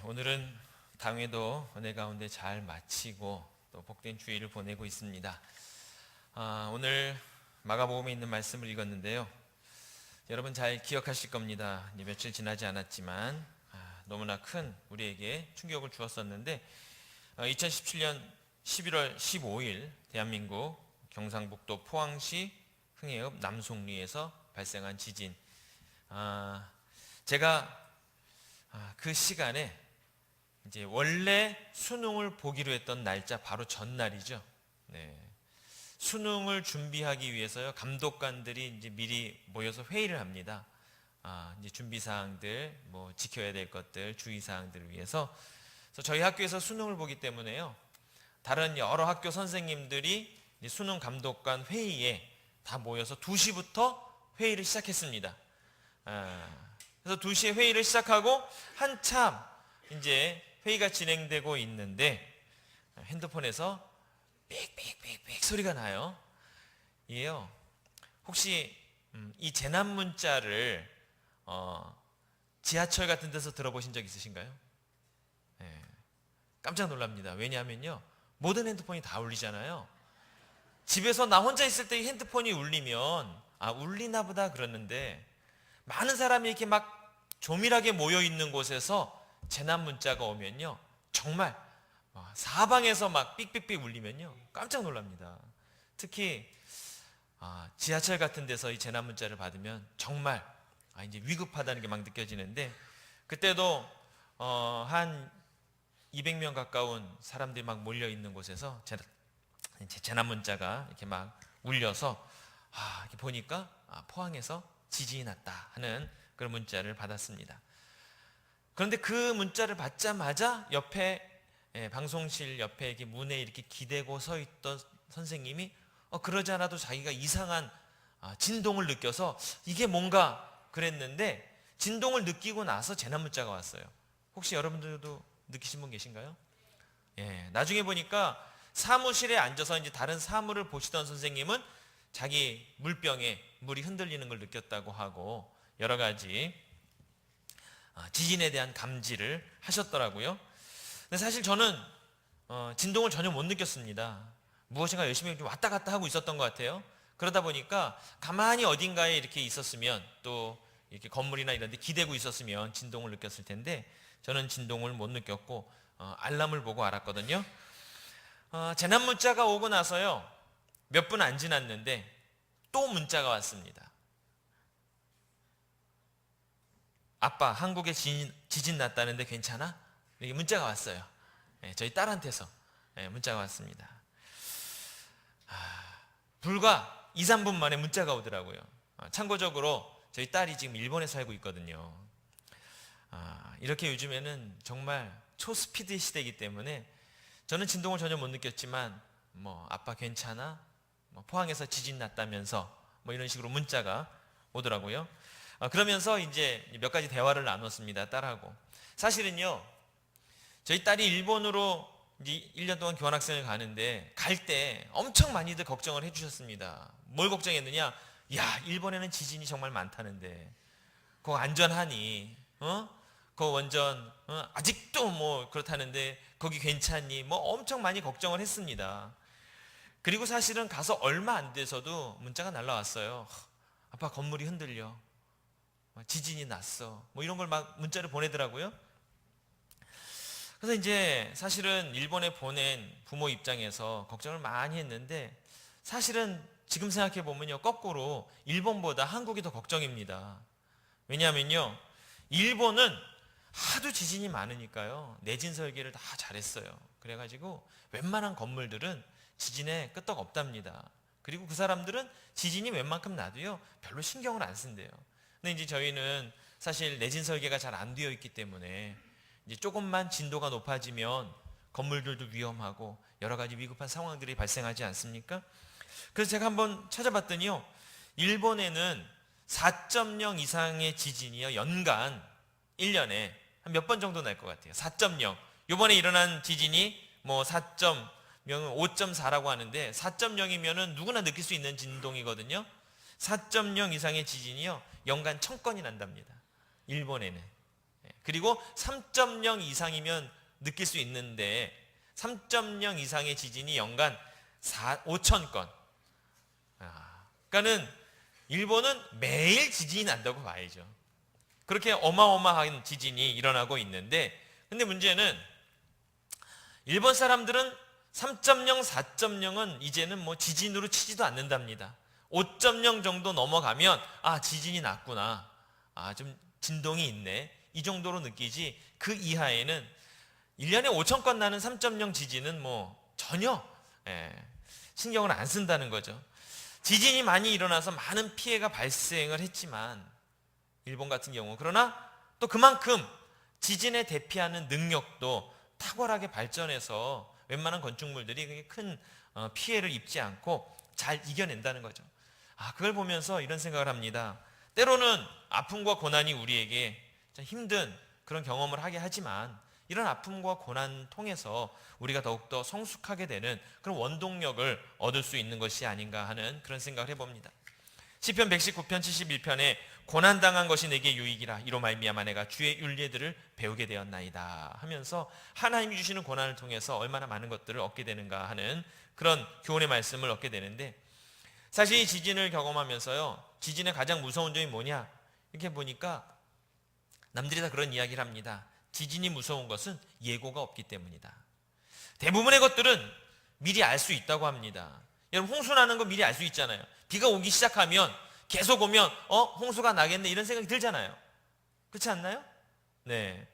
오늘은 당회도 은혜 가운데 잘 마치고 또 복된 주일을 보내고 있습니다. 오늘 마가복음에 있는 말씀을 읽었는데요. 여러분 잘 기억하실 겁니다. 이제 며칠 지나지 않았지만 너무나 큰 우리에게 충격을 주었었는데 2017년 11월 15일 대한민국 경상북도 포항시 흥해읍 남송리에서 발생한 지진. 제가 그 시간에 이제 원래 수능을 보기로 했던 날짜 바로 전날이죠. 수능을 준비하기 위해서요, 감독관들이 이제 미리 모여서 회의를 합니다. 이제 준비 사항들, 뭐 지켜야 될 것들, 주의 사항들을 위해서. 그래서 저희 학교에서 수능을 보기 때문에요, 다른 여러 학교 선생님들이 이제 수능 감독관 회의에 다 모여서 2시부터 회의를 시작했습니다. 그래서 2시에 회의를 시작하고 한참 이제 회의가 진행되고 있는데 핸드폰에서 삑삑삑삑 소리가 나요. 이게요, 혹시 이 재난 문자를 지하철 같은 데서 들어보신 적 있으신가요? 깜짝 놀랍니다. 왜냐하면요, 모든 핸드폰이 다 울리잖아요. 집에서 나 혼자 있을 때 핸드폰이 울리면 울리나 보다 그러는데, 많은 사람이 이렇게 막 조밀하게 모여 있는 곳에서 재난 문자가 오면요, 정말 사방에서 막 삑삑삑 울리면요, 깜짝 놀랍니다. 특히 지하철 같은 데서 이 재난 문자를 받으면 정말 이제 위급하다는 게 막 느껴지는데, 그때도 한 200명 가까운 사람들이 막 몰려 있는 곳에서 재난 문자가 이렇게 막 울려서 이렇게 보니까 포항에서 지진이 났다 하는 그런 문자를 받았습니다. 그런데 그 문자를 받자마자 옆에 방송실 옆에 이렇게 문에 이렇게 기대고 서 있던 선생님이 그러지 않아도 자기가 이상한 진동을 느껴서 이게 뭔가 그랬는데, 진동을 느끼고 나서 재난 문자가 왔어요. 혹시 여러분들도 느끼신 분 계신가요? 나중에 보니까 사무실에 앉아서 이제 다른 사무를 보시던 선생님은 자기 물병에 물이 흔들리는 걸 느꼈다고 하고, 여러 가지 지진에 대한 감지를 하셨더라고요. 근데 사실 저는 진동을 전혀 못 느꼈습니다. 무엇인가 열심히 좀 왔다 갔다 하고 있었던 것 같아요. 그러다 보니까 가만히 어딘가에 이렇게 있었으면, 또 이렇게 건물이나 이런 데 기대고 있었으면 진동을 느꼈을 텐데, 저는 진동을 못 느꼈고 알람을 보고 알았거든요. 재난 문자가 오고 나서요, 몇 분 안 지났는데 또 문자가 왔습니다. 아빠, 한국에 지진 났다는데 괜찮아? 이렇게 문자가 왔어요. 저희 딸한테서 문자가 왔습니다. 불과 2, 3분 만에 문자가 오더라고요. 참고적으로 저희 딸이 지금 일본에 살고 있거든요. 이렇게 요즘에는 정말 초스피드 시대이기 때문에 저는 진동을 전혀 못 느꼈지만, 아빠 괜찮아? 포항에서 지진 났다면서 이런 식으로 문자가 오더라고요. 그러면서 이제 몇 가지 대화를 나눴습니다, 딸하고. 사실은요, 저희 딸이 일본으로 이제 1년 동안 교환학생을 가는데, 갈 때 엄청 많이들 걱정을 해주셨습니다. 뭘 걱정했느냐? 야, 일본에는 지진이 정말 많다는데 그거 안전하니? 그거 완전 아직도 그렇다는데 거기 괜찮니? 엄청 많이 걱정을 했습니다. 그리고 사실은 가서 얼마 안 돼서도 문자가 날라왔어요. 아빠, 건물이 흔들려, 지진이 났어, 이런 걸 막 문자를 보내더라고요. 그래서 이제 사실은 일본에 보낸 부모 입장에서 걱정을 많이 했는데, 사실은 지금 생각해 보면요, 거꾸로 일본보다 한국이 더 걱정입니다. 왜냐하면요, 일본은 하도 지진이 많으니까요, 내진 설계를 다 잘했어요. 그래가지고 웬만한 건물들은 지진에 끄떡 없답니다. 그리고 그 사람들은 지진이 웬만큼 나도요, 별로 신경을 안 쓴대요. 근데 이제 저희는 사실 내진 설계가 잘 안 되어 있기 때문에 이제 조금만 진도가 높아지면 건물들도 위험하고 여러 가지 위급한 상황들이 발생하지 않습니까? 그래서 제가 한번 찾아봤더니요, 일본에는 4.0 이상의 지진이요, 연간 1년에 한 몇 번 정도 날 것 같아요. 4.0. 요번에 일어난 지진이 4.0, 5.4라고 하는데, 4.0이면은 누구나 느낄 수 있는 진동이거든요. 4.0 이상의 지진이요, 연간 1000건이 난답니다, 일본에는. 그리고 3.0 이상이면 느낄 수 있는데 3.0 이상의 지진이 연간 5천 건. 그러니까는 일본은 매일 지진이 난다고 봐야죠. 그렇게 어마어마한 지진이 일어나고 있는데, 근데 문제는 일본 사람들은 3.0, 4.0은 이제는 뭐 지진으로 치지도 않는답니다. 5.0 정도 넘어가면 지진이 났구나, 좀 진동이 있네, 이 정도로 느끼지, 그 이하에는 1년에 5천 건 나는 3.0 지진은 뭐 전혀 신경을 안 쓴다는 거죠. 지진이 많이 일어나서 많은 피해가 발생을 했지만 일본 같은 경우, 그러나 또 그만큼 지진에 대피하는 능력도 탁월하게 발전해서 웬만한 건축물들이 큰 피해를 입지 않고 잘 이겨낸다는 거죠. 그걸 보면서 이런 생각을 합니다. 때로는 아픔과 고난이 우리에게 힘든 그런 경험을 하게 하지만, 이런 아픔과 고난 통해서 우리가 더욱더 성숙하게 되는 그런 원동력을 얻을 수 있는 것이 아닌가 하는 그런 생각을 해봅니다. 시편 119편 71편에 고난당한 것이 내게 유익이라, 이로 말미암아 내가 주의 율례들을 배우게 되었나이다 하면서 하나님이 주시는 고난을 통해서 얼마나 많은 것들을 얻게 되는가 하는 그런 교훈의 말씀을 얻게 되는데, 사실 이 지진을 경험하면서요, 지진의 가장 무서운 점이 뭐냐, 이렇게 보니까 남들이 다 그런 이야기를 합니다. 지진이 무서운 것은 예고가 없기 때문이다. 대부분의 것들은 미리 알 수 있다고 합니다. 여러분, 홍수 나는 거 미리 알 수 있잖아요. 비가 오기 시작하면, 계속 오면 홍수가 나겠네, 이런 생각이 들잖아요. 그렇지 않나요? 네.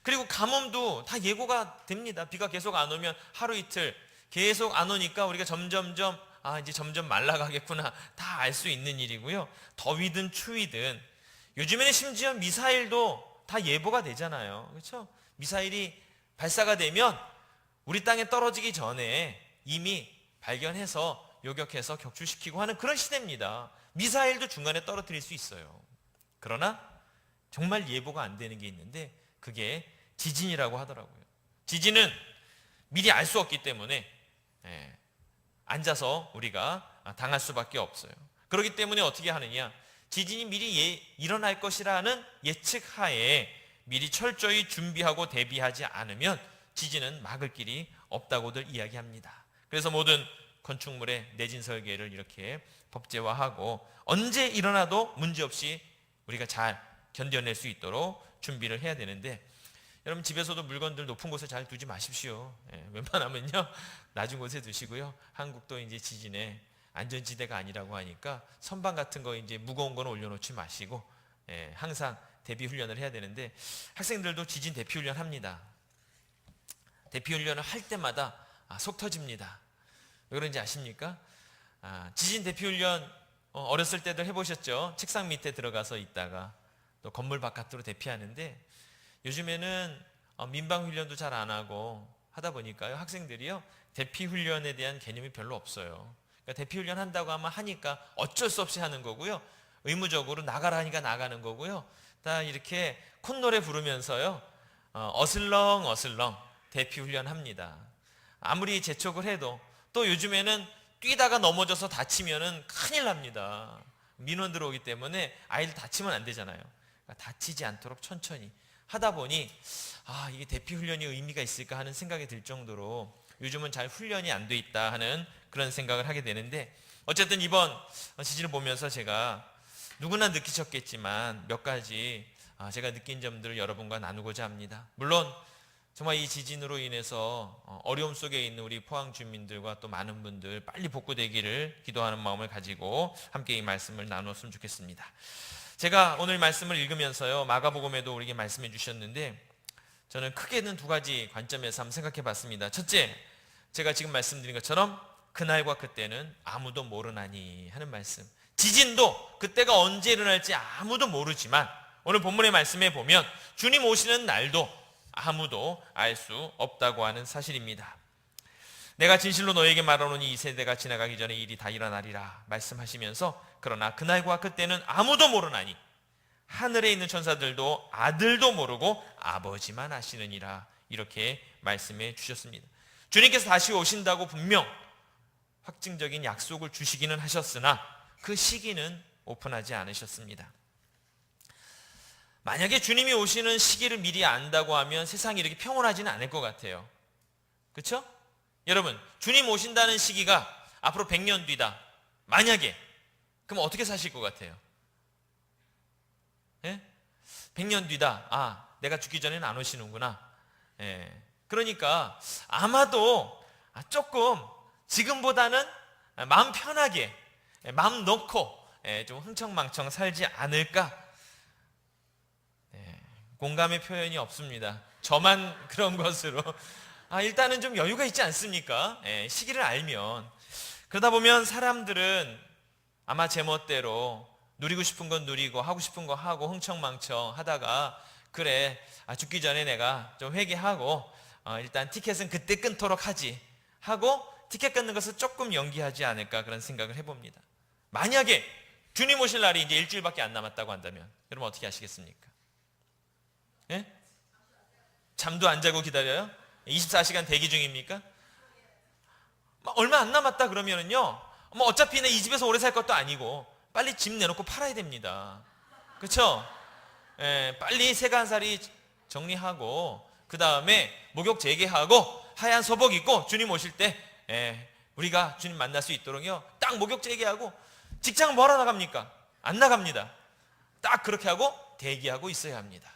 그리고 가뭄도 다 예고가 됩니다. 비가 계속 안 오면 하루 이틀 계속 안 오니까 우리가 점점점 이제 점점 말라가겠구나, 다 알 수 있는 일이고요. 더위든 추위든, 요즘에는 심지어 미사일도 다 예보가 되잖아요. 그렇죠? 미사일이 발사가 되면 우리 땅에 떨어지기 전에 이미 발견해서 요격해서 격추시키고 하는 그런 시대입니다. 미사일도 중간에 떨어뜨릴 수 있어요. 그러나 정말 예보가 안 되는 게 있는데, 그게 지진이라고 하더라고요. 지진은 미리 알 수 없기 때문에 앉아서 우리가 당할 수밖에 없어요. 그렇기 때문에 어떻게 하느냐, 지진이 미리 일어날 것이라는 예측 하에 미리 철저히 준비하고 대비하지 않으면 지진은 막을 길이 없다고들 이야기합니다. 그래서 모든 건축물의 내진 설계를 이렇게 법제화하고 언제 일어나도 문제없이 우리가 잘 견뎌낼 수 있도록 준비를 해야 되는데, 여러분 집에서도 물건들 높은 곳에 잘 두지 마십시오. 웬만하면요 낮은 곳에 두시고요. 한국도 이제 지진에 안전지대가 아니라고 하니까 선반 같은 거 이제 무거운 거는 올려놓지 마시고 항상 대피 훈련을 해야 되는데, 학생들도 지진 대피 훈련 합니다. 대피 훈련을 할 때마다 속 터집니다. 왜 그런지 아십니까? 지진 대피 훈련 어렸을 때들 해보셨죠? 책상 밑에 들어가서 있다가 또 건물 바깥으로 대피하는데, 요즘에는 민방 훈련도 잘 안 하고 하다 보니까요, 학생들이요 대피 훈련에 대한 개념이 별로 없어요. 그러니까 대피 훈련 한다고 하니까 어쩔 수 없이 하는 거고요. 의무적으로 나가라 하니까 나가는 거고요. 다 이렇게 콧노래 부르면서요 어슬렁 어슬렁 대피 훈련합니다. 아무리 재촉을 해도 또 요즘에는 뛰다가 넘어져서 다치면은 큰일 납니다. 민원 들어오기 때문에 아이들 다치면 안 되잖아요. 그러니까 다치지 않도록 천천히 하다 보니 이게 대피 훈련이 의미가 있을까 하는 생각이 들 정도로 요즘은 잘 훈련이 안 돼 있다 하는 그런 생각을 하게 되는데, 어쨌든 이번 지진을 보면서 제가 누구나 느끼셨겠지만 몇 가지 제가 느낀 점들을 여러분과 나누고자 합니다. 물론 정말 이 지진으로 인해서 어려움 속에 있는 우리 포항 주민들과 또 많은 분들 빨리 복구되기를 기도하는 마음을 가지고 함께 이 말씀을 나눴으면 좋겠습니다. 제가 오늘 말씀을 읽으면서요, 마가복음에도 우리에게 말씀해 주셨는데, 저는 크게는 두 가지 관점에서 한번 생각해 봤습니다. 첫째, 제가 지금 말씀드린 것처럼 그날과 그때는 아무도 모르나니 하는 말씀. 지진도 그때가 언제 일어날지 아무도 모르지만 오늘 본문의 말씀에 보면 주님 오시는 날도 아무도 알 수 없다고 하는 사실입니다. 내가 진실로 너에게 말하노니 이 세대가 지나가기 전에 일이 다 일어나리라 말씀하시면서, 그러나 그날과 그때는 아무도 모르나니 하늘에 있는 천사들도 아들도 모르고 아버지만 아시느니라, 이렇게 말씀해 주셨습니다. 주님께서 다시 오신다고 분명 확증적인 약속을 주시기는 하셨으나 그 시기는 오픈하지 않으셨습니다. 만약에 주님이 오시는 시기를 미리 안다고 하면 세상이 이렇게 평온하지는 않을 것 같아요. 그렇죠? 여러분, 주님 오신다는 시기가 앞으로 100년 뒤다. 만약에, 그럼 어떻게 사실 것 같아요? 예? 100년 뒤다. 아, 내가 죽기 전에는 안 오시는구나. 예. 그러니까 아마도 조금 지금보다는 마음 편하게, 마음 놓고 좀 흥청망청 살지 않을까? 공감의 표현이 없습니다. 저만 그런 것으로. 일단은 좀 여유가 있지 않습니까? 시기를 알면. 그러다 보면 사람들은 아마 제멋대로 누리고 싶은 건 누리고 하고 싶은 거 하고 흥청망청 하다가, 그래, 죽기 전에 내가 좀 회개하고 일단 티켓은 그때 끊도록 하지 하고 티켓 끊는 것을 조금 연기하지 않을까, 그런 생각을 해봅니다. 만약에 주님 오실 날이 이제 일주일밖에 안 남았다고 한다면 여러분 어떻게 하시겠습니까? 예? 잠도 안 자고 기다려요? 24시간 대기 중입니까? 얼마 안 남았다 그러면은요, 어차피 내 이 집에서 오래 살 것도 아니고 빨리 집 내놓고 팔아야 됩니다. 그렇죠? 빨리 세간살이 정리하고 그 다음에 목욕 재개하고 하얀 소복 입고 주님 오실 때 우리가 주님 만날 수 있도록요, 딱 목욕 재개하고. 직장 뭐하러 나갑니까? 안 나갑니다. 딱 그렇게 하고 대기하고 있어야 합니다.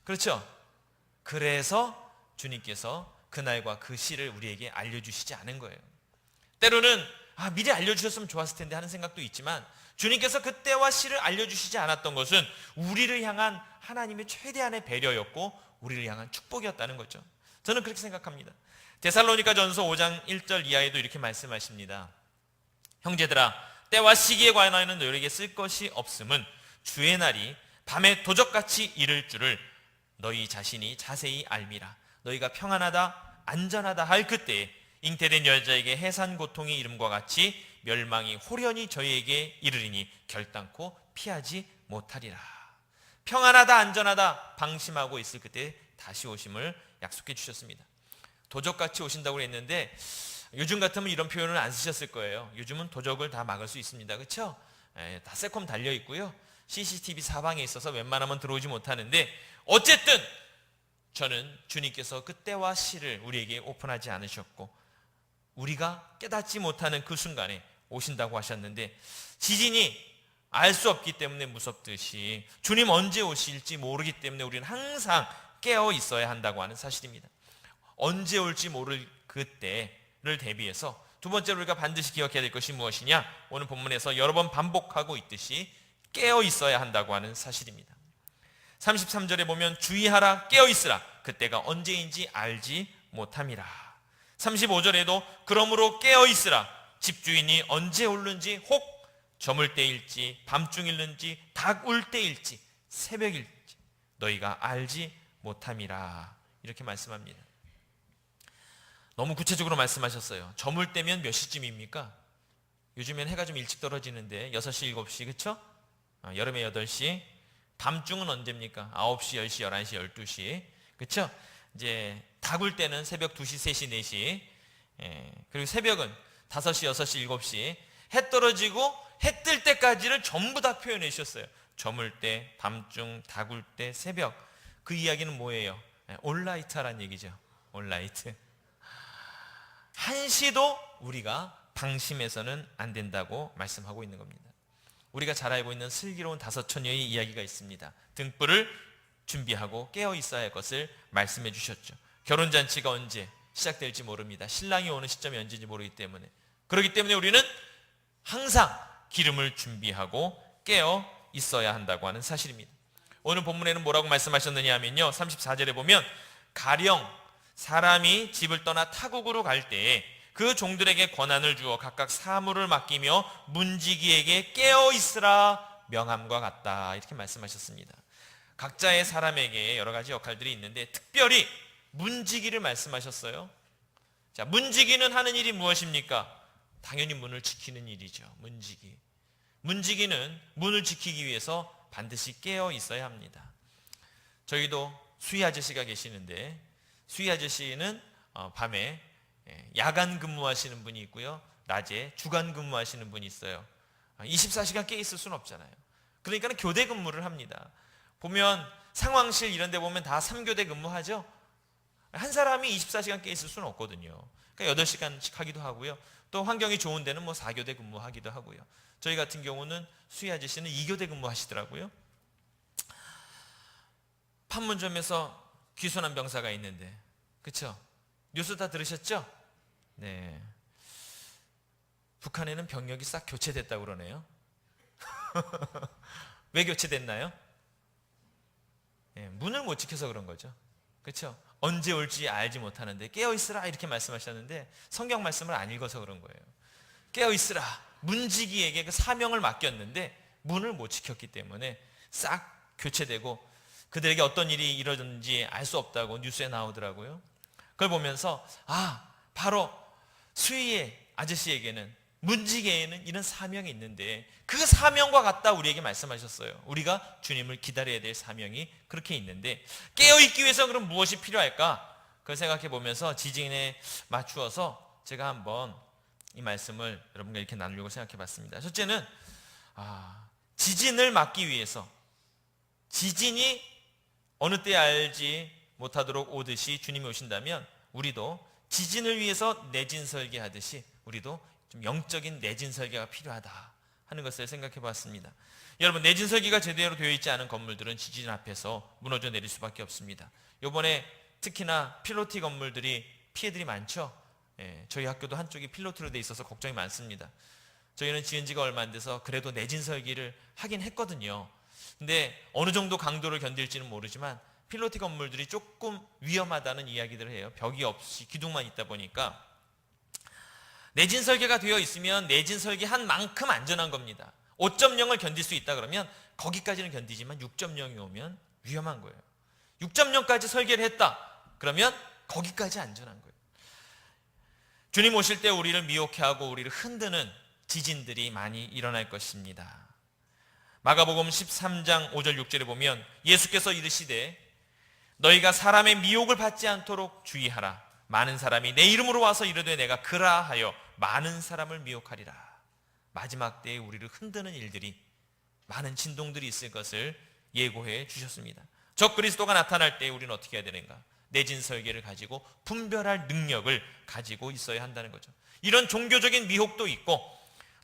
그렇죠? 그래서 주님께서 그날과 그 시를 우리에게 알려주시지 않은 거예요. 때로는 미리 알려주셨으면 좋았을 텐데 하는 생각도 있지만, 주님께서 그때와 시를 알려주시지 않았던 것은 우리를 향한 하나님의 최대한의 배려였고 우리를 향한 축복이었다는 거죠. 저는 그렇게 생각합니다. 데살로니가 전서 5장 1절 이하에도 이렇게 말씀하십니다. 형제들아, 때와 시기에 관하여는 너희에게 쓸 것이 없음은 주의 날이 밤에 도적같이 이를 줄을 너희 자신이 자세히 알미라. 너희가 평안하다 안전하다 할 그때에 잉태된 여자에게 해산 고통이 이름과 같이 멸망이 호련히 저희에게 이르리니 결단코 피하지 못하리라. 평안하다 안전하다 방심하고 있을 그때 다시 오심을 약속해 주셨습니다. 도적같이 오신다고 했는데 요즘 같으면 이런 표현을 안 쓰셨을 거예요. 요즘은 도적을 다 막을 수 있습니다. 그렇죠? 다 새콤 달려 있고요, CCTV 사방에 있어서 웬만하면 들어오지 못하는데, 어쨌든 저는 주님께서 그때와 시를 우리에게 오픈하지 않으셨고 우리가 깨닫지 못하는 그 순간에 오신다고 하셨는데, 지진이 알 수 없기 때문에 무섭듯이 주님 언제 오실지 모르기 때문에 우리는 항상 깨어 있어야 한다고 하는 사실입니다. 언제 올지 모를 그때를 대비해서 두 번째로 우리가 반드시 기억해야 될 것이 무엇이냐? 오늘 본문에서 여러 번 반복하고 있듯이 깨어 있어야 한다고 하는 사실입니다. 33절에 보면 주의하라, 깨어 있으라, 그때가 언제인지 알지 못함이라. 35절에도 그러므로 깨어 있으라, 집주인이 언제 오는지, 혹 저물 때일지 밤중일는지 닭 울 때일지 새벽일지 너희가 알지 못함이라. 이렇게 말씀합니다. 너무 구체적으로 말씀하셨어요. 저물 때면 몇 시쯤입니까? 요즘엔 해가 좀 일찍 떨어지는데 6시, 7시, 그렇죠? 여름에 8시. 밤중은 언제입니까? 9시, 10시, 11시, 12시. 그렇죠? 이제 닭 울 때는 새벽 2시, 3시, 4시. 그리고 새벽은 5시, 6시, 7시. 해 떨어지고 해 뜰 때까지를 전부 다 표현해 주셨어요. 저물 때, 밤중, 닭 울 때, 새벽. 그 이야기는 뭐예요? 올라이트라는 얘기죠. 올라이트. 한시도 우리가 방심해서는 안 된다고 말씀하고 있는 겁니다. 우리가 잘 알고 있는 슬기로운 5 처녀의 이야기가 있습니다. 등불을 준비하고 깨어 있어야 할 것을 말씀해 주셨죠. 결혼잔치가 언제 시작될지 모릅니다. 신랑이 오는 시점이 언제인지 모르기 때문에. 그렇기 때문에 우리는 항상 기름을 준비하고 깨어 있어야 한다고 하는 사실입니다. 오늘 본문에는 뭐라고 말씀하셨느냐 하면요, 34절에 보면 가령 사람이 집을 떠나 타국으로 갈 때에 그 종들에게 권한을 주어 각각 사물을 맡기며 문지기에게 깨어 있으라 명함과 같다. 이렇게 말씀하셨습니다. 각자의 사람에게 여러 가지 역할들이 있는데 특별히 문지기를 말씀하셨어요. 자, 문지기는 하는 일이 무엇입니까? 당연히 문을 지키는 일이죠. 문지기는 문을 지키기 위해서 반드시 깨어 있어야 합니다. 저희도 수희 아저씨가 계시는데 수희 아저씨는 밤에 야간 근무하시는 분이 있고요, 낮에 주간 근무하시는 분이 있어요. 24시간 깨 있을 수는 없잖아요. 그러니까 교대 근무를 합니다. 보면 상황실 이런 데 보면 다 3교대 근무하죠. 한 사람이 24시간 깨 있을 수는 없거든요. 그러니까 8시간씩 하기도 하고요. 또 환경이 좋은 데는 뭐 4교대 근무하기도 하고요. 저희 같은 경우는 수희 아저씨는 2교대 근무하시더라고요. 판문점에서 귀순한 병사가 있는데, 그쵸? 뉴스 다 들으셨죠? 네. 북한에는 병력이 싹 교체됐다고 그러네요. 왜 교체됐나요? 네, 문을 못 지켜서 그런 거죠. 그렇죠? 언제 올지 알지 못하는데 깨어있으라 이렇게 말씀하셨는데 성경 말씀을 안 읽어서 그런 거예요. 깨어있으라, 문지기에게 그 사명을 맡겼는데 문을 못 지켰기 때문에 싹 교체되고 그들에게 어떤 일이 이루어졌는지 알 수 없다고 뉴스에 나오더라고요. 그걸 보면서 바로 수희의 아저씨에게는, 문지기에는 이런 사명이 있는데 그 사명과 같다 우리에게 말씀하셨어요. 우리가 주님을 기다려야 될 사명이 그렇게 있는데 깨어있기 위해서 그럼 무엇이 필요할까? 그걸 생각해 보면서 지진에 맞추어서 제가 한번 이 말씀을 여러분과 이렇게 나누려고 생각해 봤습니다. 첫째는 지진을 막기 위해서, 지진이 어느 때 알지 못하도록 오듯이 주님이 오신다면 우리도 지진을 위해서 내진 설계하듯이 우리도 좀 영적인 내진 설계가 필요하다 하는 것을 생각해 봤습니다. 여러분, 내진 설계가 제대로 되어 있지 않은 건물들은 지진 앞에서 무너져 내릴 수밖에 없습니다. 이번에 특히나 필로티 건물들이 피해들이 많죠. 저희 학교도 한쪽이 필로티로 돼 있어서 걱정이 많습니다. 저희는 지은 지가 얼마 안 돼서 그래도 내진 설계를 하긴 했거든요. 근데 어느 정도 강도를 견딜지는 모르지만 필로티 건물들이 조금 위험하다는 이야기들을 해요. 벽이 없이 기둥만 있다 보니까. 내진 설계가 되어 있으면 내진 설계한 만큼 안전한 겁니다. 5.0을 견딜 수 있다 그러면 거기까지는 견디지만 6.0이 오면 위험한 거예요. 6.0까지 설계를 했다 그러면 거기까지 안전한 거예요. 주님 오실 때 우리를 미혹해하고 우리를 흔드는 지진들이 많이 일어날 것입니다. 마가복음 13장 5절 6절에 보면 예수께서 이르시되 너희가 사람의 미혹을 받지 않도록 주의하라. 많은 사람이 내 이름으로 와서 이르되 내가 그라하여 많은 사람을 미혹하리라. 마지막 때에 우리를 흔드는 일들이, 많은 진동들이 있을 것을 예고해 주셨습니다. 적 그리스도가 나타날 때 우리는 어떻게 해야 되는가? 내진 설계를 가지고 분별할 능력을 가지고 있어야 한다는 거죠. 이런 종교적인 미혹도 있고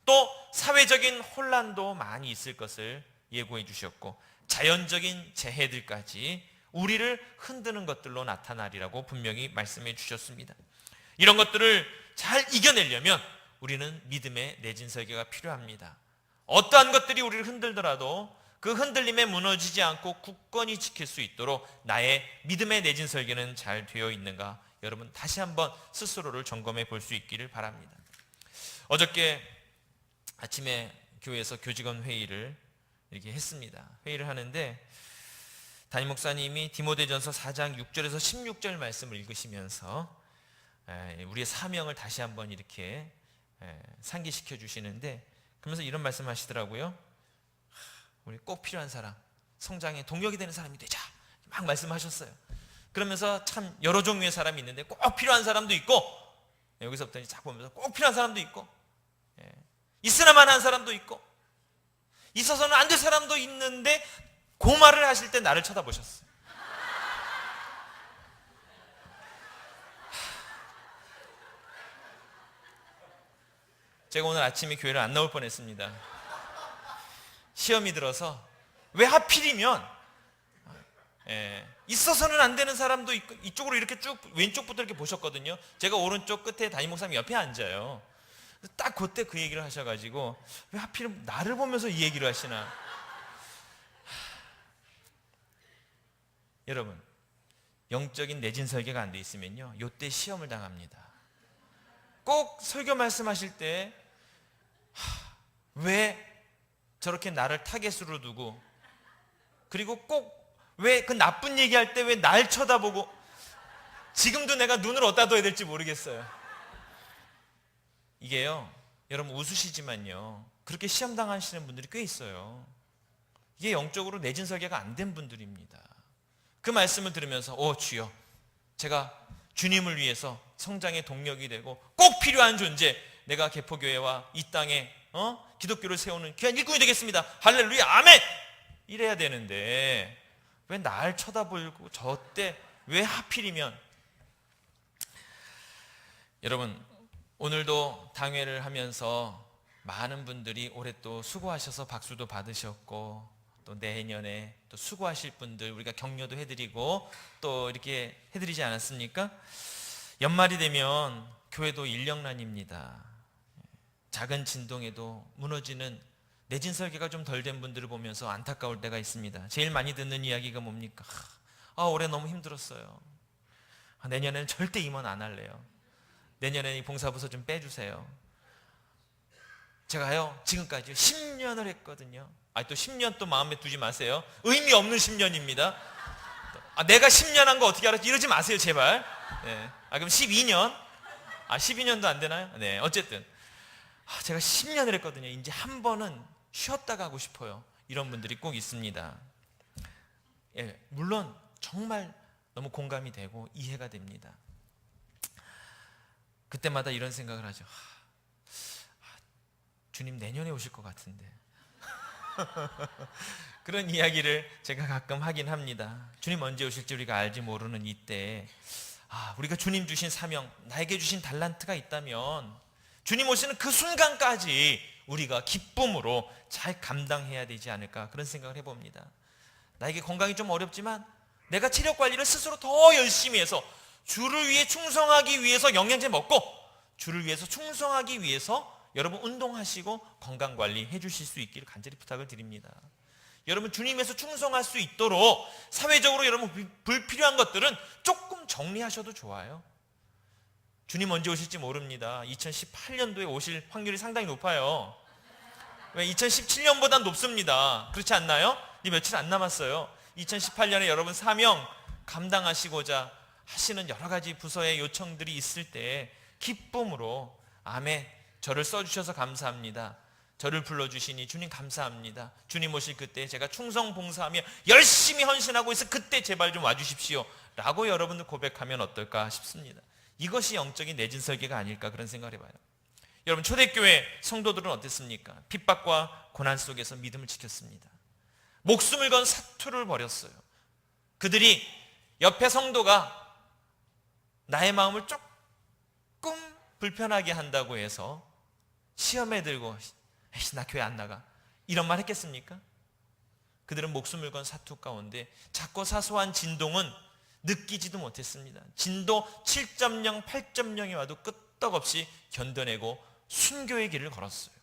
또 사회적인 혼란도 많이 있을 것을 예고해 주셨고 자연적인 재해들까지 우리를 흔드는 것들로 나타나리라고 분명히 말씀해 주셨습니다. 이런 것들을 잘 이겨내려면 우리는 믿음의 내진 설계가 필요합니다. 어떠한 것들이 우리를 흔들더라도 그 흔들림에 무너지지 않고 굳건히 지킬 수 있도록 나의 믿음의 내진 설계는 잘 되어 있는가, 여러분 다시 한번 스스로를 점검해 볼 수 있기를 바랍니다. 어저께 아침에 교회에서 교직원 회의를 이렇게 했습니다. 회의를 하는데 담임 목사님이 디모데전서 4장 6절에서 16절 말씀을 읽으시면서 우리의 사명을 다시 한번 이렇게 상기시켜 주시는데, 그러면서 이런 말씀하시더라고요. 우리 꼭 필요한 사람, 성장에 동력이 되는 사람이 되자 막 말씀하셨어요. 그러면서 참 여러 종류의 사람이 있는데 꼭 필요한 사람도 있고, 여기서부터 쫙 보면서 꼭 필요한 사람도 있고, 있으나만 한 사람도 있고, 있어서는 안 될 사람도 있는데 그 말을 하실 때 나를 쳐다보셨어요. 제가 오늘 아침에 교회를 안 나올 뻔했습니다. 시험이 들어서 왜 하필이면 있어서는 안 되는 사람도 있고, 이쪽으로 이렇게 쭉 왼쪽부터 이렇게 보셨거든요. 제가 오른쪽 끝에 담임 목사님 옆에 앉아요. 딱 그때 그 얘기를 하셔가지고 왜 하필 나를 보면서 이 얘기를 하시나. 여러분, 영적인 내진 설계가 안 돼 있으면요, 요때 시험을 당합니다. 꼭 설교 말씀하실 때 왜 저렇게 나를 타겟으로 두고, 그리고 꼭 왜 그 나쁜 얘기할 때 왜 날 쳐다보고, 지금도 내가 눈을 어디다 둬야 될지 모르겠어요. 이게요, 여러분 웃으시지만요, 그렇게 시험 당하시는 분들이 꽤 있어요. 이게 영적으로 내진 설계가 안 된 분들입니다. 그 말씀을 들으면서 주여, 제가 주님을 위해서 성장의 동력이 되고 꼭 필요한 존재, 내가 개포교회와 이 땅에 기독교를 세우는 귀한 일꾼이 되겠습니다. 할렐루야, 아멘! 이래야 되는데 왜 날 쳐다보고 저때 왜 하필이면. 여러분, 오늘도 당회를 하면서 많은 분들이 올해 또 수고하셔서 박수도 받으셨고, 또 내년에 또 수고하실 분들 우리가 격려도 해드리고 또 이렇게 해드리지 않았습니까? 연말이 되면 교회도 인력난입니다. 작은 진동에도 무너지는 내진 설계가 좀 덜 된 분들을 보면서 안타까울 때가 있습니다. 제일 많이 듣는 이야기가 뭡니까? 올해 너무 힘들었어요. 내년에는 절대 임원 안 할래요. 내년에는 이 봉사부서 좀 빼주세요. 제가요 지금까지 10년을 했거든요. 또 10년 또 마음에 두지 마세요. 의미 없는 10년입니다. 내가 10년 한 거 어떻게 알았지? 이러지 마세요 제발. 네. 그럼 12년? 12년도 안 되나요? 네, 어쨌든 제가 10년을 했거든요. 이제 한 번은 쉬었다 가고 싶어요. 이런 분들이 꼭 있습니다. 예, 물론 정말 너무 공감이 되고 이해가 됩니다. 그때마다 이런 생각을 하죠. 주님 내년에 오실 것 같은데. 그런 이야기를 제가 가끔 하긴 합니다. 주님 언제 오실지 우리가 알지 모르는 이때 우리가 주님 주신 사명, 나에게 주신 달란트가 있다면 주님 오시는 그 순간까지 우리가 기쁨으로 잘 감당해야 되지 않을까, 그런 생각을 해봅니다. 나에게 건강이 좀 어렵지만 내가 체력 관리를 스스로 더 열심히 해서 주를 위해 충성하기 위해서 영양제 먹고, 주를 위해서 충성하기 위해서 여러분 운동하시고 건강관리 해주실 수 있기를 간절히 부탁을 드립니다. 여러분 주님에서 충성할 수 있도록 사회적으로 여러분 불필요한 것들은 조금 정리하셔도 좋아요. 주님 언제 오실지 모릅니다. 2018년도에 오실 확률이 상당히 높아요. 왜? 2017년보다 높습니다. 그렇지 않나요? 이 며칠 안 남았어요. 2018년에 여러분 사명 감당하시고자 하시는 여러 가지 부서의 요청들이 있을 때 기쁨으로 아멘, 저를 써주셔서 감사합니다. 저를 불러주시니 주님 감사합니다. 주님 오실 그때 제가 충성 봉사하며 열심히 헌신하고 있어 그때 제발 좀 와주십시오 라고 여러분들 고백하면 어떨까 싶습니다. 이것이 영적인 내진 설계가 아닐까, 그런 생각을 해봐요. 여러분 초대교회 성도들은 어땠습니까? 핍박과 고난 속에서 믿음을 지켰습니다. 목숨을 건 사투를 벌였어요. 그들이 옆에 성도가 나의 마음을 조금 불편하게 한다고 해서 시험에 들고 나 교회 안 나가 이런 말 했겠습니까? 그들은 목숨을 건 사투 가운데 작고 사소한 진동은 느끼지도 못했습니다. 진도 7.0, 8.0이 와도 끄떡없이 견뎌내고 순교의 길을 걸었어요.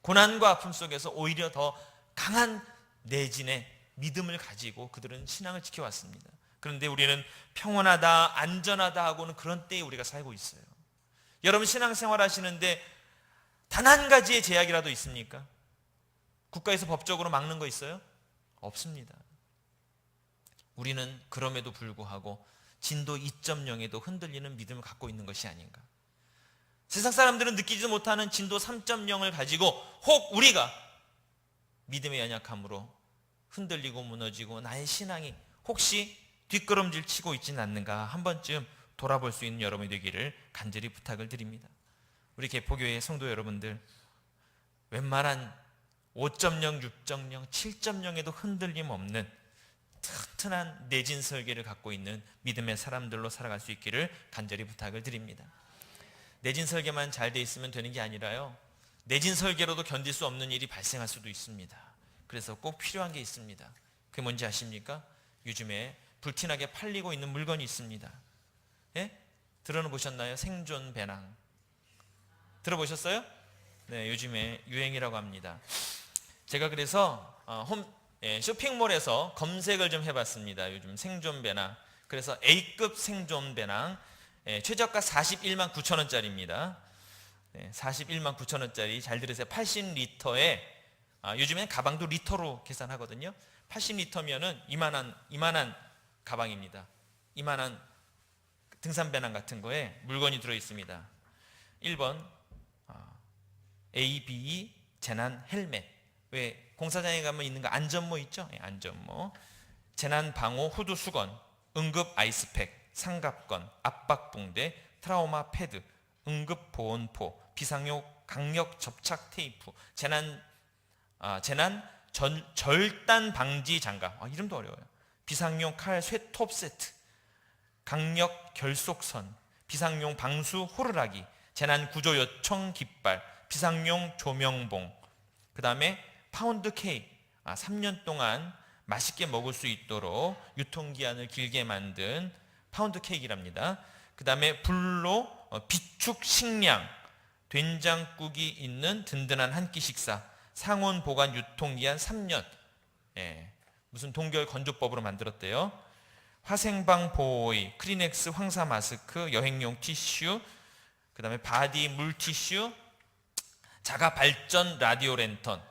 고난과 아픔 속에서 오히려 더 강한 내진의 믿음을 가지고 그들은 신앙을 지켜왔습니다. 그런데 우리는 평온하다, 안전하다 하고는 그런 때에 우리가 살고 있어요. 여러분 신앙생활 하시는데 단 한 가지의 제약이라도 있습니까? 국가에서 법적으로 막는 거 있어요? 없습니다. 우리는 그럼에도 불구하고 진도 2.0에도 흔들리는 믿음을 갖고 있는 것이 아닌가. 세상 사람들은 느끼지도 못하는 진도 3.0을 가지고 혹 우리가 믿음의 연약함으로 흔들리고 무너지고 나의 신앙이 혹시 뒷걸음질 치고 있지는 않는가, 한 번쯤 돌아볼 수 있는 여러분이 되기를 간절히 부탁을 드립니다. 우리 개포교회 성도 여러분들, 웬만한 5.0, 6.0, 7.0에도 흔들림 없는 튼튼한 내진 설계를 갖고 있는 믿음의 사람들로 살아갈 수 있기를 간절히 부탁을 드립니다. 내진 설계만 잘 돼 있으면 되는 게 아니라요, 내진 설계로도 견딜 수 없는 일이 발생할 수도 있습니다. 그래서 꼭 필요한 게 있습니다. 그게 뭔지 아십니까? 요즘에 불티나게 팔리고 있는 물건이 있습니다. 예? 들어보셨나요? 생존 배낭. 들어보셨어요? 네, 요즘에 유행이라고 합니다. 제가 그래서 쇼핑몰에서 검색을 좀 해봤습니다. 요즘 생존 배낭. 그래서 A급 생존 배낭, 최저가 41만 9천 원짜리입니다. 41만 9천 원짜리, 잘 들으세요. 80리터에 요즘에는 가방도 리터로 계산하거든요. 80리터면은 이만한 가방입니다. 이만한 등산 배낭 같은 거에 물건이 들어 있습니다. 1번 ABE 재난 헬멧. 왜 공사장에 가면 있는 거 안전모 있죠? 안전모. 재난 방호 후드 수건, 응급 아이스팩, 상갑건, 압박붕대, 트라우마 패드, 응급 보온포, 비상용 강력 접착 테이프, 재난 절단 방지 장갑, 이름도 어려워요. 비상용 칼 쇠톱 세트, 강력 결속선, 비상용 방수 호루라기, 재난 구조 요청 깃발, 비상용 조명봉, 그 다음에 파운드 케이크, 3년 동안 맛있게 먹을 수 있도록 유통기한을 길게 만든 파운드 케이크랍니다. 그 다음에 불로 비축 식량, 된장국이 있는 든든한 한 끼 식사, 상온 보관 유통기한 3년, 무슨 동결 건조법으로 만들었대요. 화생방 보호의, 크리넥스 황사 마스크, 여행용 티슈, 그 다음에 바디 물티슈, 자가 발전 라디오 랜턴,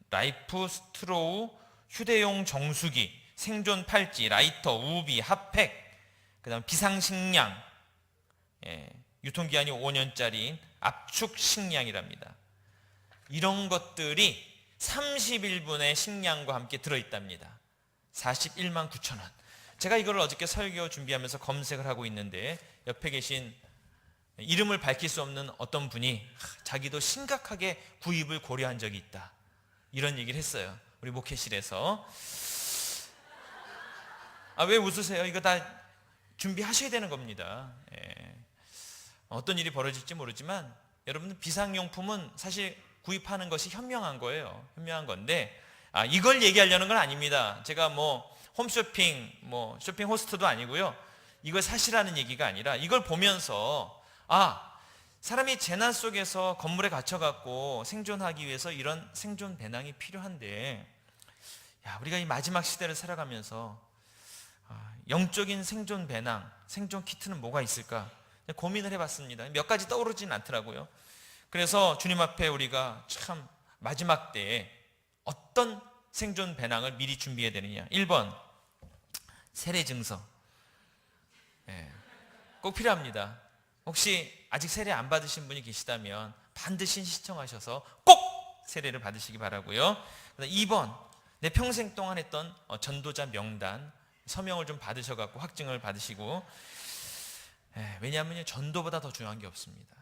라이프 스트로우, 휴대용 정수기, 생존 팔찌, 라이터, 우비, 핫팩, 그 다음 비상식량, 유통기한이 5년짜리인 압축 식량이랍니다. 이런 것들이 31분의 식량과 함께 들어있답니다. 41만 9천 원. 제가 이걸 어저께 설교 준비하면서 검색을 하고 있는데 옆에 계신 이름을 밝힐 수 없는 어떤 분이 자기도 심각하게 구입을 고려한 적이 있다, 이런 얘기를 했어요. 우리 목회실에서. 왜 웃으세요? 이거 다 준비하셔야 되는 겁니다. 어떤 일이 벌어질지 모르지만 여러분, 비상용품은 사실 구입하는 것이 현명한 거예요. 현명한 건데 이걸 얘기하려는 건 아닙니다. 제가 홈쇼핑, 쇼핑 호스트도 아니고요. 이걸 사시라는 얘기가 아니라 이걸 보면서 사람이 재난 속에서 건물에 갇혀갖고 생존하기 위해서 이런 생존 배낭이 필요한데, 우리가 이 마지막 시대를 살아가면서 영적인 생존 배낭, 생존 키트는 뭐가 있을까 고민을 해봤습니다. 몇 가지 떠오르진 않더라고요. 그래서 주님 앞에 우리가 참 마지막 때에 어떤 생존 배낭을 미리 준비해야 되느냐. 1번, 세례증서. 꼭 필요합니다. 혹시 아직 세례 안 받으신 분이 계시다면 반드시 신청하셔서 꼭 세례를 받으시기 바라고요. 2번, 내 평생 동안 했던 전도자 명단, 서명을 좀 받으셔갖고 확증을 받으시고, 왜냐하면 전도보다 더 중요한 게 없습니다.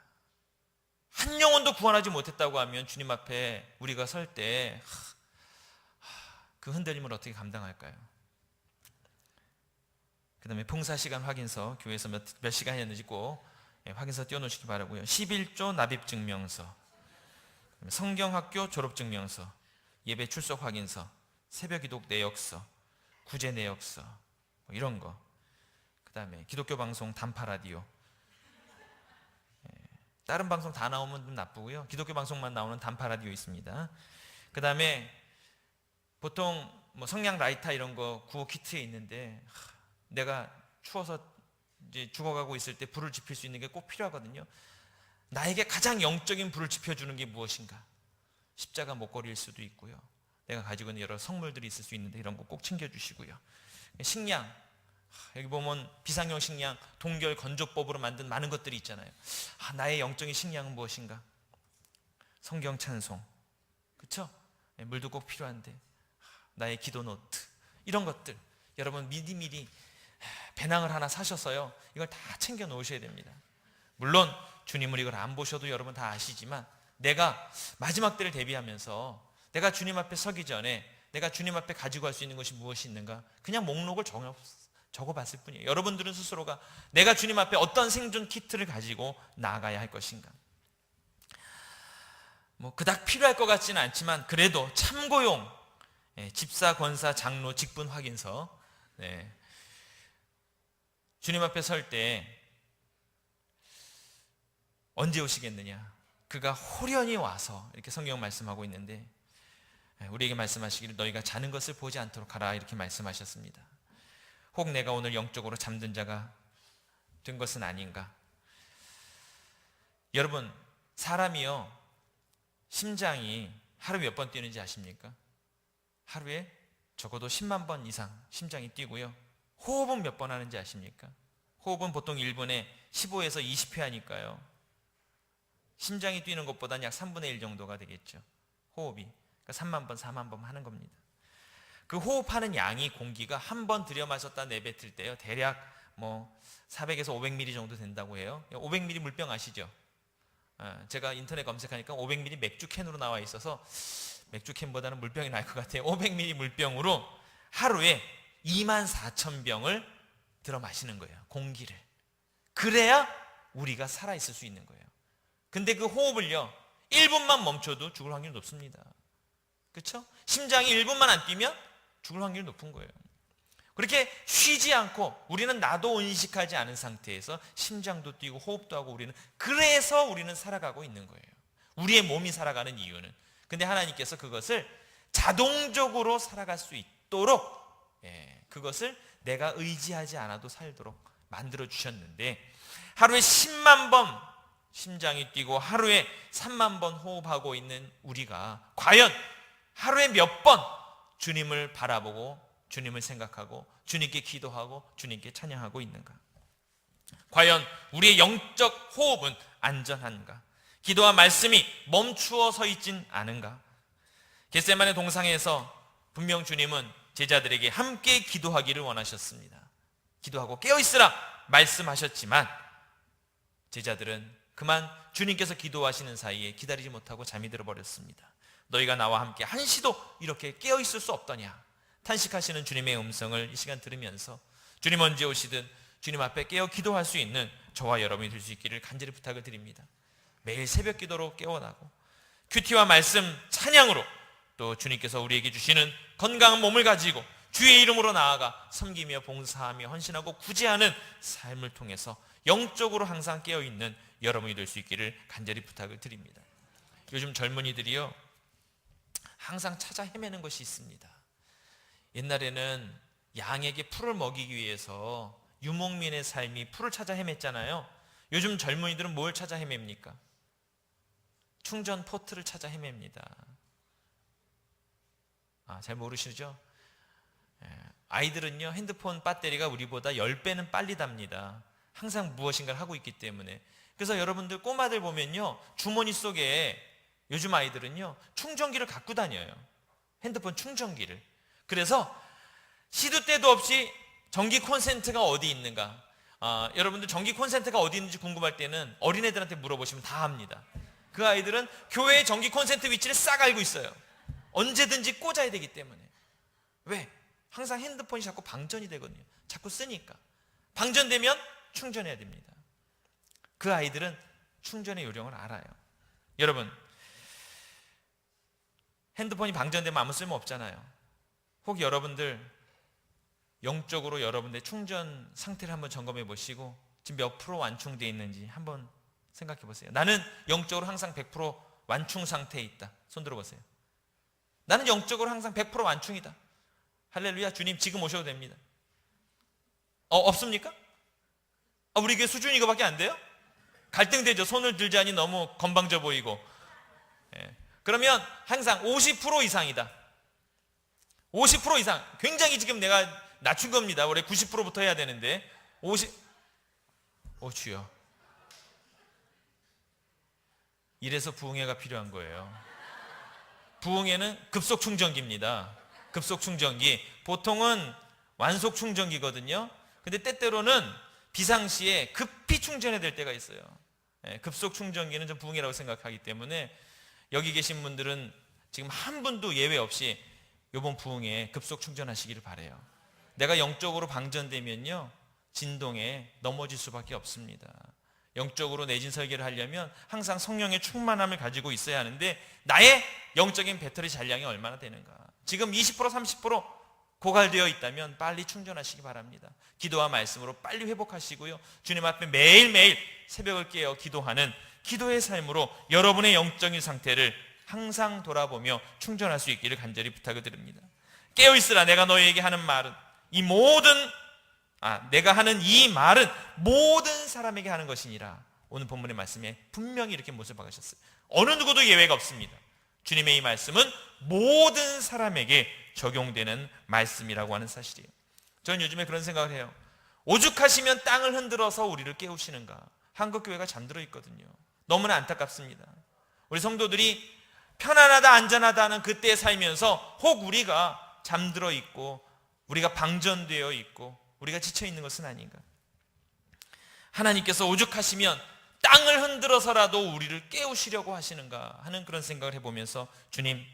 한 영혼도 구원하지 못했다고 하면 주님 앞에 우리가 설 때 그 흔들림을 어떻게 감당할까요? 그 다음에 봉사시간 확인서, 교회에서 몇 시간이었는지 꼭 확인서 띄워놓으시기 바라고요. 11조 납입증명서, 성경학교 졸업증명서, 예배 출석 확인서, 새벽기도 내역서, 구제 내역서, 이런 거. 그 다음에 기독교 방송 단파 라디오. 다른 방송 다 나오면 좀 나쁘고요. 기독교 방송만 나오는 단파 라디오 있습니다. 그 다음에 보통 성냥 라이터 이런 거 구호 키트에 있는데, 내가 추워서 이제 죽어가고 있을 때 불을 지필 수 있는 게 꼭 필요하거든요. 나에게 가장 영적인 불을 지펴주는 게 무엇인가? 십자가 목걸이일 수도 있고요. 내가 가지고 있는 여러 성물들이 있을 수 있는데 이런 거 꼭 챙겨주시고요. 식량, 여기 보면 비상용 식량, 동결 건조법으로 만든 많은 것들이 있잖아요. 나의 영적인 식량은 무엇인가? 성경 찬송, 그렇죠? 물도 꼭 필요한데 나의 기도 노트, 이런 것들 여러분 미리미리 배낭을 하나 사셔서요, 이걸 다 챙겨 놓으셔야 됩니다. 물론 주님은 이걸 안 보셔도 여러분 다 아시지만, 내가 마지막 때를 대비하면서 내가 주님 앞에 서기 전에 내가 주님 앞에 가지고 갈 수 있는 것이 무엇이 있는가, 그냥 목록을 적어봤을 뿐이에요. 여러분들은 스스로가 내가 주님 앞에 어떤 생존 키트를 가지고 나아가야 할 것인가. 그닥 필요할 것 같지는 않지만 그래도 참고용, 집사, 권사, 장로, 직분 확인서. 주님 앞에 설 때 언제 오시겠느냐? 그가 호련히 와서, 이렇게 성경 말씀하고 있는데, 우리에게 말씀하시기를 너희가 자는 것을 보지 않도록 하라, 이렇게 말씀하셨습니다. 혹 내가 오늘 영적으로 잠든 자가 된 것은 아닌가? 여러분, 사람이요, 심장이 하루 몇 번 뛰는지 아십니까? 하루에 적어도 10만 번 이상 심장이 뛰고요. 호흡은 몇 번 하는지 아십니까? 호흡은 보통 1분에 15에서 20회 하니까요. 심장이 뛰는 것보다는 약 3분의 1 정도가 되겠죠. 호흡이. 그러니까 3만 번, 4만 번 하는 겁니다. 그 호흡하는 양이, 공기가 한 번 들여 마셨다 내뱉을 때요, 대략 400에서 500ml 정도 된다고 해요. 500ml 물병 아시죠? 제가 인터넷 검색하니까 500ml 맥주 캔으로 나와 있어서 맥주캔보다는 물병이 나을 것 같아요. 500ml 물병으로 하루에 24,000병을 들어 마시는 거예요. 공기를. 그래야 우리가 살아있을 수 있는 거예요. 근데 그 호흡을요 1분만 멈춰도 죽을 확률이 높습니다. 그렇죠? 심장이 1분만 안 뛰면 죽을 확률이 높은 거예요. 그렇게 쉬지 않고 우리는 나도 인식하지 않은 상태에서 심장도 뛰고 호흡도 하고 그래서 우리는 살아가고 있는 거예요. 우리의 몸이 살아가는 이유는. 근데 하나님께서 그것을 자동적으로 살아갈 수 있도록 그것을 내가 의지하지 않아도 살도록 만들어 주셨는데, 하루에 10만 번 심장이 뛰고 하루에 3만 번 호흡하고 있는 우리가 과연 하루에 몇 번 주님을 바라보고 주님을 생각하고 주님께 기도하고 주님께 찬양하고 있는가? 과연 우리의 영적 호흡은 안전한가? 기도와 말씀이 멈추어 서 있진 않은가? 겟세마네 동상에서 분명 주님은 제자들에게 함께 기도하기를 원하셨습니다. 기도하고 깨어있으라 말씀하셨지만 제자들은 그만 주님께서 기도하시는 사이에 기다리지 못하고 잠이 들어버렸습니다. 너희가 나와 함께 한시도 이렇게 깨어있을 수 없더냐? 탄식하시는 주님의 음성을 이 시간 들으면서 주님 언제 오시든 주님 앞에 깨어 기도할 수 있는 저와 여러분이 될 수 있기를 간절히 부탁을 드립니다. 매일 새벽 기도로 깨어나고 큐티와 말씀 찬양으로 또 주님께서 우리에게 주시는 건강한 몸을 가지고 주의 이름으로 나아가 섬기며 봉사하며 헌신하고 구제하는 삶을 통해서 영적으로 항상 깨어있는 여러분이 될 수 있기를 간절히 부탁을 드립니다. 요즘 젊은이들이요 항상 찾아 헤매는 것이 있습니다. 옛날에는 양에게 풀을 먹이기 위해서 유목민의 삶이 풀을 찾아 헤맸잖아요. 요즘 젊은이들은 뭘 찾아 헤맵니까? 충전 포트를 찾아 헤맵니다. 잘 모르시죠? 아이들은요 핸드폰 배터리가 우리보다 10배는 빨리 답니다. 항상 무엇인가를 하고 있기 때문에. 그래서 여러분들 꼬마들 보면요 주머니 속에 요즘 아이들은요 충전기를 갖고 다녀요. 핸드폰 충전기를. 그래서 시도 때도 없이 전기 콘센트가 어디 있는가, 여러분들 전기 콘센트가 어디 있는지 궁금할 때는 어린애들한테 물어보시면 다 합니다. 그 아이들은 교회의 전기 콘센트 위치를 싹 알고 있어요. 언제든지 꽂아야 되기 때문에. 왜? 항상 핸드폰이 자꾸 방전이 되거든요. 자꾸 쓰니까. 방전되면 충전해야 됩니다. 그 아이들은 충전의 요령을 알아요. 여러분, 핸드폰이 방전되면 아무 쓸모 없잖아요. 혹 여러분들 영적으로 여러분들의 충전 상태를 한번 점검해 보시고 지금 몇 프로 완충되어 있는지 한번 생각해 보세요. 나는 영적으로 항상 100% 완충 상태에 있다. 손 들어보세요. 나는 영적으로 항상 100% 완충이다. 할렐루야. 주님 지금 오셔도 됩니다. 없습니까? 우리 교회 수준이 이거밖에 안 돼요? 갈등되죠. 손을 들자니 너무 건방져 보이고. 그러면 항상 50% 이상이다. 50% 이상. 굉장히 지금 내가 낮춘 겁니다. 원래 90%부터 해야 되는데 50. 주여. 이래서 부흥회가 필요한 거예요. 부흥회는 급속 충전기입니다. 급속 충전기. 보통은 완속 충전기거든요. 근데 때때로는 비상시에 급히 충전해야 될 때가 있어요. 급속 충전기는 좀 부흥회라고 생각하기 때문에 여기 계신 분들은 지금 한 분도 예외 없이 이번 부흥회에 급속 충전하시기를 바라요. 내가 영적으로 방전되면요 진동에 넘어질 수밖에 없습니다. 영적으로 내진 설계를 하려면 항상 성령의 충만함을 가지고 있어야 하는데 나의 영적인 배터리 잔량이 얼마나 되는가. 지금 20% 30% 고갈되어 있다면 빨리 충전하시기 바랍니다. 기도와 말씀으로 빨리 회복하시고요. 주님 앞에 매일매일 새벽을 깨어 기도하는 기도의 삶으로 여러분의 영적인 상태를 항상 돌아보며 충전할 수 있기를 간절히 부탁을 드립니다. 깨어있으라. 내가 너희에게 하는 말은 내가 하는 이 말은 모든 사람에게 하는 것이니라. 오늘 본문의 말씀에 분명히 이렇게 못을 박으셨어요. 어느 누구도 예외가 없습니다. 주님의 이 말씀은 모든 사람에게 적용되는 말씀이라고 하는 사실이에요. 저는 요즘에 그런 생각을 해요. 오죽하시면 땅을 흔들어서 우리를 깨우시는가. 한국교회가 잠들어 있거든요. 너무나 안타깝습니다. 우리 성도들이 편안하다 안전하다는 그때에 살면서 혹 우리가 잠들어 있고 우리가 방전되어 있고 우리가 지쳐 있는 것은 아닌가. 하나님께서 오죽하시면 땅을 흔들어서라도 우리를 깨우시려고 하시는가 하는 그런 생각을 해보면서 주님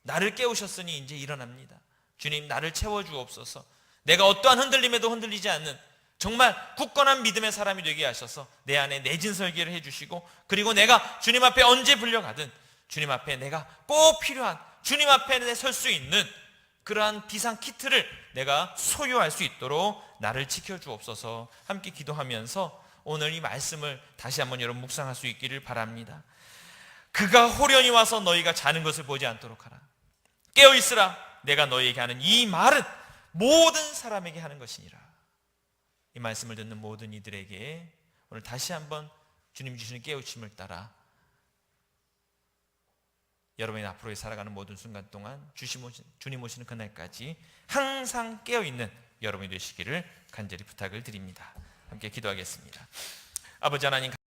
나를 깨우셨으니 이제 일어납니다. 주님, 나를 채워주옵소서. 내가 어떠한 흔들림에도 흔들리지 않는 정말 굳건한 믿음의 사람이 되게 하셔서 내 안에 내진 설계를 해주시고, 그리고 내가 주님 앞에 언제 불려가든 주님 앞에 내가 꼭 필요한, 주님 앞에 설 수 있는 그러한 비상 키트를 내가 소유할 수 있도록 나를 지켜주옵소서. 함께 기도하면서 오늘 이 말씀을 다시 한번 여러분 묵상할 수 있기를 바랍니다. 그가 호련히 와서 너희가 자는 것을 보지 않도록 하라. 깨어있으라. 내가 너희에게 하는 이 말은 모든 사람에게 하는 것이니라. 이 말씀을 듣는 모든 이들에게 오늘 다시 한번 주님 주시는 깨우침을 따라 여러분이 앞으로 살아가는 모든 순간 동안 주님 오시는 그날까지 항상 깨어있는 여러분이 되시기를 간절히 부탁을 드립니다. 함께 기도하겠습니다. 아버지 하나님,